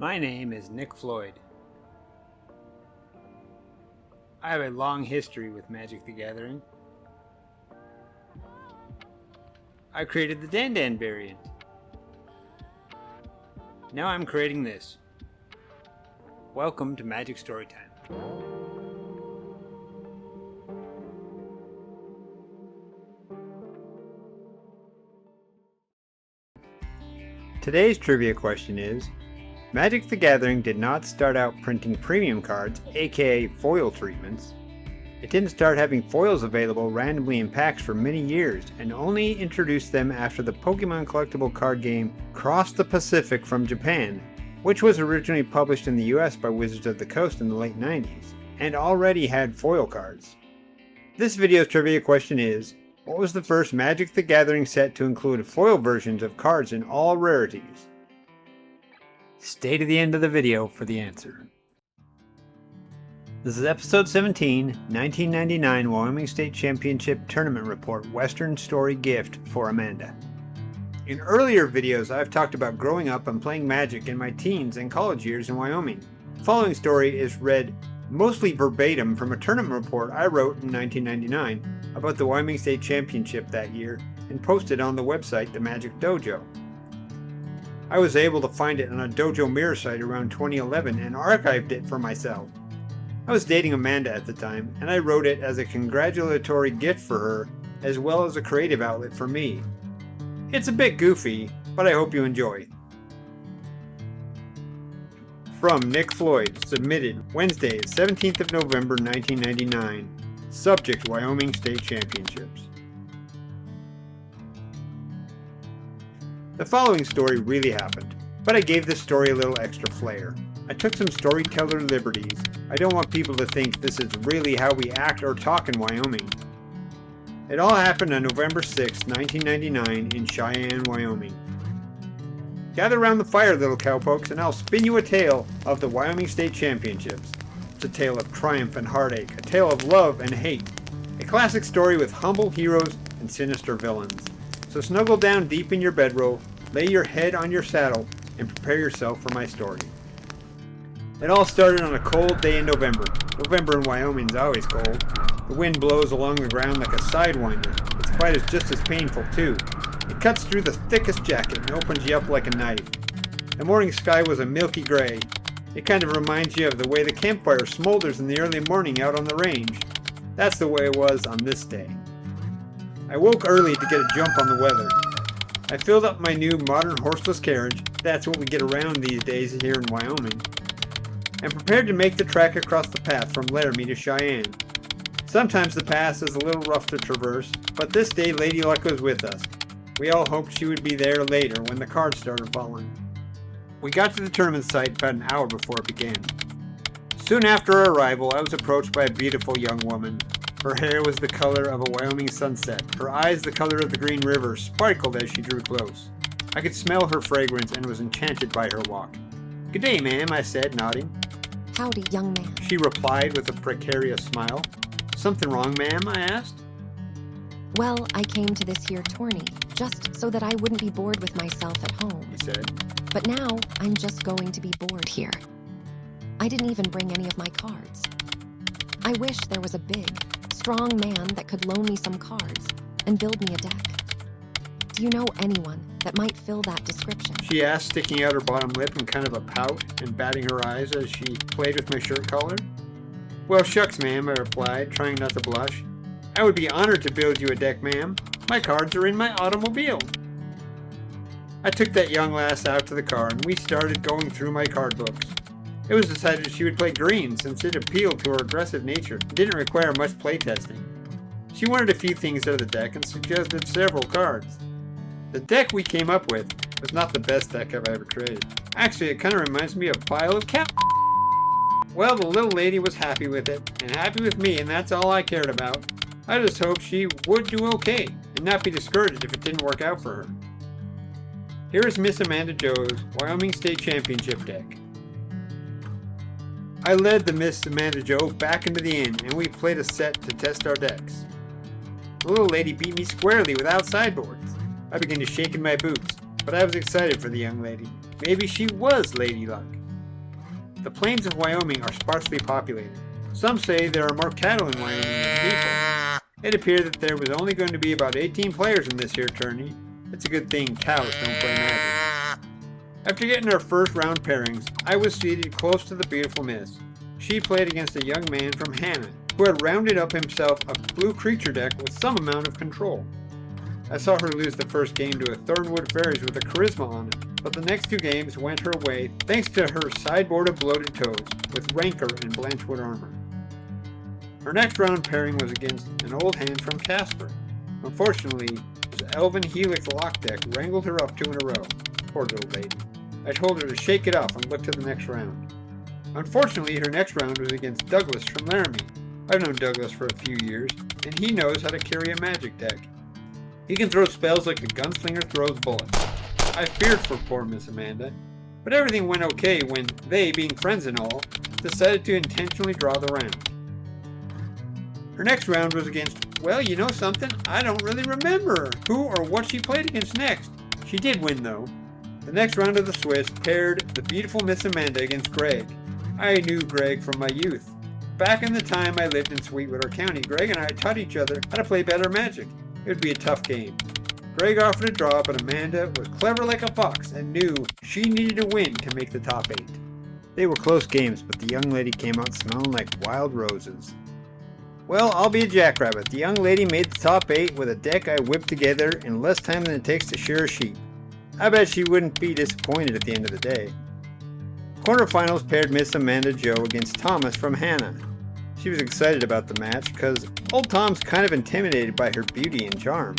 My name is Nick Floyd. I have a long history with Magic the Gathering. I created the Dandan variant. Now I'm creating this. Welcome to Magic Storytime. Today's trivia question is, Magic the Gathering did not start out printing premium cards, aka foil treatments. It didn't start having foils available randomly in packs for many years, and only introduced them after the Pokemon collectible card game crossed the Pacific from Japan, which was originally published in the US by Wizards of the Coast in the late 90s, and already had foil cards. This video's trivia question is, what was the first Magic the Gathering set to include foil versions of cards in all rarities? Stay to the end of the video for the answer. This is episode 17, 1999 Wyoming State Championship Tournament Report Western Story Gift for Amanda. In earlier videos, I've talked about growing up and playing Magic in my teens and college years in Wyoming. The following story is read mostly verbatim from a tournament report I wrote in 1999 about the Wyoming State Championship that year and posted on the website The Magic Dojo. I was able to find it on a Dojo mirror site around 2011 and archived it for myself. I was dating Amanda at the time, and I wrote it as a congratulatory gift for her, as well as a creative outlet for me. It's a bit goofy, but I hope you enjoy. From Nick Floyd, submitted Wednesday, 17th of November 1999. Subject Wyoming State Championships. The following story really happened, but I gave this story a little extra flair. I took some storyteller liberties. I don't want people to think this is really how we act or talk in Wyoming. It all happened on November 6, 1999 in Cheyenne, Wyoming. Gather around the fire, little cowpokes, and I'll spin you a tale of the Wyoming State Championships. It's a tale of triumph and heartache, a tale of love and hate, a classic story with humble heroes and sinister villains. So snuggle down deep in your bedroll, lay your head on your saddle, and prepare yourself for my story. It all started on a cold day in November. November in Wyoming is always cold. The wind blows along the ground like a sidewinder. Its bite is just as painful too. It cuts through the thickest jacket and opens you up like a knife. The morning sky was a milky gray. It kind of reminds you of the way the campfire smolders in the early morning out on the range. That's the way it was on this day. I woke early to get a jump on the weather. I filled up my new modern horseless carriage, that's what we get around these days here in Wyoming, and prepared to make the trek across the path from Laramie to Cheyenne. Sometimes the pass is a little rough to traverse, but this day Lady Luck was with us. We all hoped she would be there later when the cards started falling. We got to the tournament site about an hour before it began. Soon after our arrival, I was approached by a beautiful young woman. Her hair was the color of a Wyoming sunset. Her eyes the color of the Green River sparkled as she drew close. I could smell her fragrance and was enchanted by her walk. "Good day, ma'am," I said, nodding. "Howdy, young man," she replied with a precarious smile. "Something wrong, ma'am?" I asked. "Well, I came to this here tourney, just so that I wouldn't be bored with myself at home," he said. "But now, I'm just going to be bored here. I didn't even bring any of my cards. I wish there was a big, strong man that could loan me some cards and build me a deck. Do you know anyone that might fill that description?" she asked, sticking out her bottom lip in kind of a pout and batting her eyes as she played with my shirt collar. "Well, shucks, ma'am," I replied, trying not to blush. "I would be honored to build you a deck, ma'am. My cards are in my automobile." I took that young lass out to the car and we started going through my card books. It was decided she would play green since it appealed to her aggressive nature and didn't require much playtesting. She wanted a few things out of the deck and suggested several cards. The deck we came up with was not the best deck I've ever created. Actually, it kind of reminds me of a pile of cat. Well, the little lady was happy with it, and happy with me, and that's all I cared about. I just hoped she would do okay, and not be discouraged if it didn't work out for her. Here is Miss Amanda Joe's Wyoming State Championship deck. I led the Miss Amanda Joe back into the inn, and we played a set to test our decks. The little lady beat me squarely without sideboards. I began to shake in my boots, but I was excited for the young lady. Maybe she was Lady Luck. The plains of Wyoming are sparsely populated. Some say there are more cattle in Wyoming than people. It appeared that there was only going to be about 18 players in this here tourney. It's a good thing cows don't play magic. After getting our first round pairings, I was seated close to the beautiful Miss. She played against a young man from Hannah, who had rounded up himself a blue creature deck with some amount of control. I saw her lose the first game to a Thornwood Fairies with a charisma on it, but the next two games went her way thanks to her sideboard of bloated toads with rancor and Blanchwood armor. Her next round pairing was against an old hand from Casper. Unfortunately, his Elven Helix lock deck wrangled her up 2 in a row. Poor little lady. I told her to shake it off and look to the next round. Unfortunately, her next round was against Douglas from Laramie. I've known Douglas for a few years, and he knows how to carry a magic deck. He can throw spells like a gunslinger throws bullets. I feared for poor Miss Amanda, but everything went okay when they, being friends and all, decided to intentionally draw the round. Her next round was against, well, you know something? I don't really remember who or what she played against next. She did win, though. The next round of the Swiss paired the beautiful Miss Amanda against Greg. I knew Greg from my youth. Back in the time I lived in Sweetwater County, Greg and I taught each other how to play better magic. It would be a tough game. Greg offered a draw, but Amanda was clever like a fox and knew she needed to win to make the top 8. They were close games, but the young lady came out smelling like wild roses. Well, I'll be a jackrabbit. The young lady made the top 8 with a deck I whipped together in less time than it takes to shear a sheep. I bet she wouldn't be disappointed at the end of the day. Quarterfinals paired Miss Amanda Joe against Thomas from Hannah. She was excited about the match because old Tom's kind of intimidated by her beauty and charm.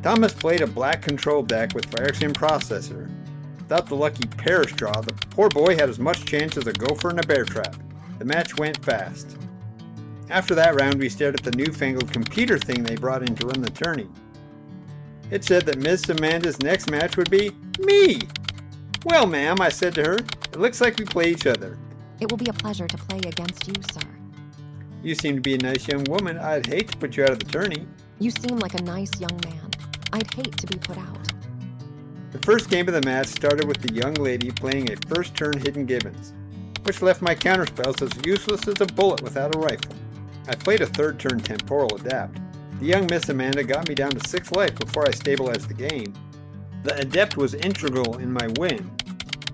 Thomas played a black control deck with Phyrexian Processor. Without the lucky parish draw, the poor boy had as much chance as a gopher in a bear trap. The match went fast. After that round, we stared at the newfangled computer thing they brought in to run the tourney. It said that Miss Amanda's next match would be me! Well, ma'am, I said to her, it looks like we play each other. It will be a pleasure to play against you, sir. You seem to be a nice young woman. I'd hate to put you out of the tourney. You seem like a nice young man. I'd hate to be put out. The first game of the match started with the young lady playing a first turn Hidden Gibbons, which left my counterspells as useless as a bullet without a rifle. I played a third turn Temporal Adapt. The young Miss Amanda got me down to 6 life before I stabilized the game. The Adept was integral in my win,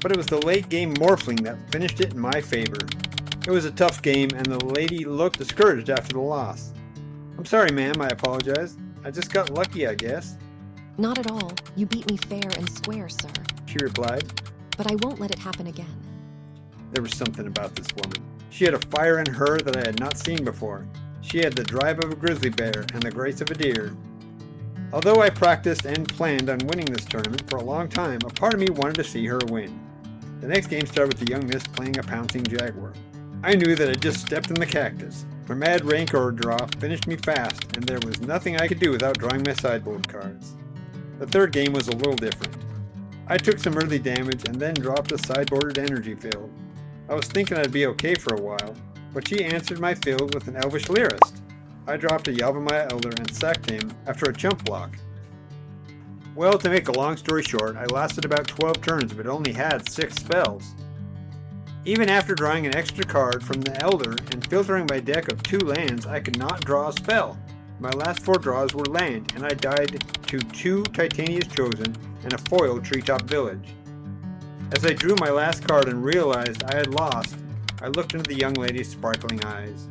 but it was the late game Morphling that finished it in my favor. It was a tough game, and the lady looked discouraged after the loss. I'm sorry, ma'am, I apologized. I just got lucky, I guess. Not at all. You beat me fair and square, sir. She replied. But I won't let it happen again. There was something about this woman. She had a fire in her that I had not seen before. She had the drive of a grizzly bear and the grace of a deer. Although I practiced and planned on winning this tournament for a long time, a part of me wanted to see her win. The next game started with the young miss playing a pouncing jaguar. I knew that I just stepped in the cactus. Her mad rancor draw finished me fast, and there was nothing I could do without drawing my sideboard cards. The third game was a little different. I took some early damage and then dropped a sideboarded energy field. I was thinking I'd be okay for a while, but she answered my field with an Elvish Lyrist. I dropped a Yavimaya Elder and sacked him after a chump block. Well, to make a long story short, I lasted about 12 turns but only had 6 spells. Even after drawing an extra card from the Elder and filtering my deck of 2 lands, I could not draw a spell. My last 4 draws were land, and I died to 2 Titania's Chosen and a foil Treetop Village. As I drew my last card and realized I had lost, I looked into the young lady's sparkling eyes.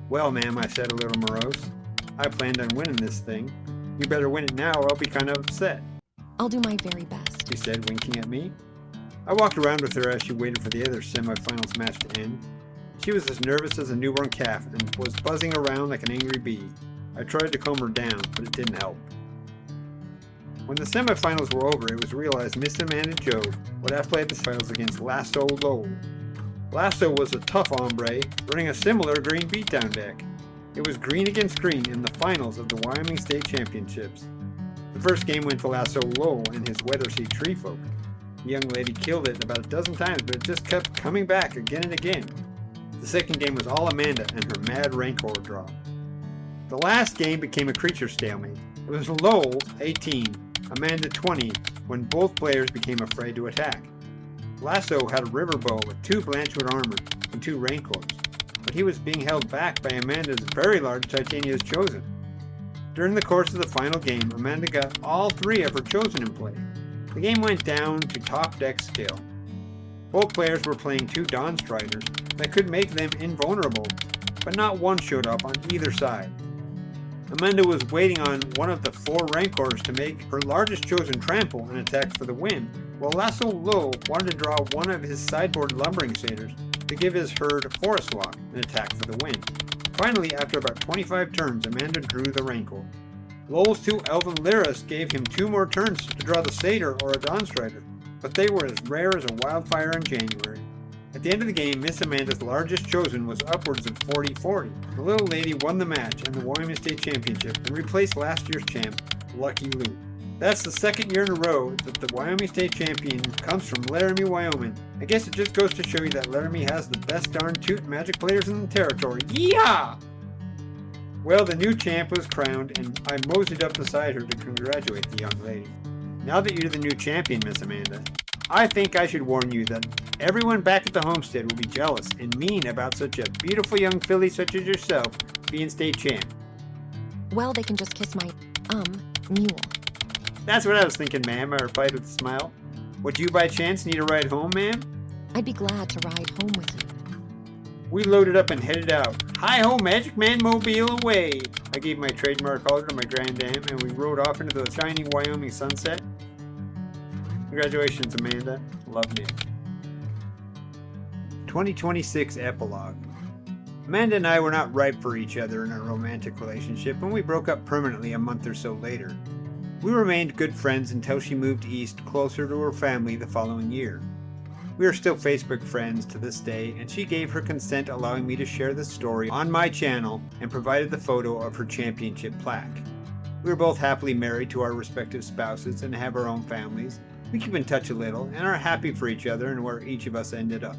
Well, ma'am, I said, a little morose. I planned on winning this thing. You better win it now or I'll be kind of upset. I'll do my very best, She said, winking at me. I walked around with her as she waited for the other semifinals match to end. She was as nervous as a newborn calf and was buzzing around like an angry bee. I tried to calm her down, but it didn't help. When the semifinals were over, it was realized Miss Amanda Joe would have played the finals against Lasso Lowell. Lasso was a tough hombre, running a similar green beatdown deck. It was green against green in the finals of the Wyoming State Championships. The first game went to Lasso Lowell and his Weatherseed Treefolk. The young lady killed it about a dozen times, but it just kept coming back again and again. The second game was all Amanda and her mad Rancor draw. The last game became a creature stalemate. It was Lowell 18, Amanda 20, when both players became afraid to attack. Lasso had a riverboat with 2 Blanchwood armor and 2 rancors, but he was being held back by Amanda's very large Titania's Chosen. During the course of the final game, Amanda got all 3 of her Chosen in play. The game went down to top deck skill. Both players were playing 2 Dawn Striders that could make them invulnerable, but not one showed up on either side. Amanda was waiting on one of the 4 Rancors to make her largest Chosen trample and attack for the win, while Lasso Low wanted to draw one of his sideboard Lumbering Satyrs to give his herd Forest Walk and attack for the win. Finally, after about 25 turns, Amanda drew the Rancor. Lowell's 2 Elven Lyras gave him 2 more turns to draw the Satyr or a Dawn Strider, but they were as rare as a wildfire in January. At the end of the game, Miss Amanda's largest Chosen was upwards of 40-40. The little lady won the match and the Wyoming State Championship and replaced last year's champ, Lucky Luke. That's the 2nd year in a row that the Wyoming State Champion comes from Laramie, Wyoming. I guess it just goes to show you that Laramie has the best darn toot Magic players in the territory. Yeehaw! Well, the new champ was crowned, and I moseyed up beside her to congratulate the young lady. Now that you're the new champion, Miss Amanda, I think I should warn you that everyone back at the homestead will be jealous and mean about such a beautiful young filly such as yourself being state champ. Well, they can just kiss my, mule. That's what I was thinking, ma'am, I replied with a smile. Would you by chance need a ride home, ma'am? I'd be glad to ride home with you. We loaded up and headed out. Hi-ho, Magic Man Mobile away! I gave my trademark collar to my Grand Dame, and we rode off into the shining Wyoming sunset. Congratulations, Amanda. Love Nick. 2026 Epilogue. Amanda and I were not ripe for each other in a romantic relationship, and we broke up permanently a month or so later. We remained good friends until she moved east closer to her family the following year. We are still Facebook friends to this day, and she gave her consent allowing me to share this story on my channel and provided the photo of her championship plaque. We are both happily married to our respective spouses and have our own families. We keep in touch a little and are happy for each other and where each of us ended up.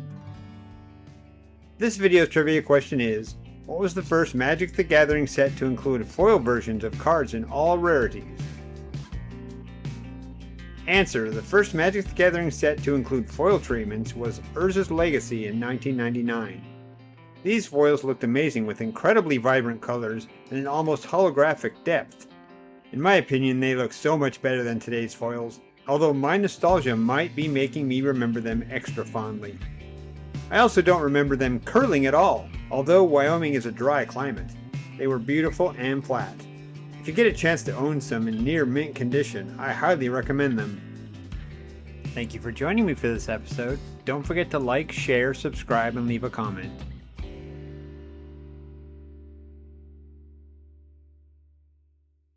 This video's trivia question is, what was the first Magic the Gathering set to include foil versions of cards in all rarities? Answer, the first Magic the Gathering set to include foil treatments was Urza's Legacy in 1999. These foils looked amazing with incredibly vibrant colors and an almost holographic depth. In my opinion, they look so much better than today's foils, although my nostalgia might be making me remember them extra fondly. I also don't remember them curling at all, although Wyoming is a dry climate. They were beautiful and flat. If you get a chance to own some in near mint condition, I highly recommend them. Thank you for joining me for this episode. Don't forget to like, share, subscribe, and leave a comment.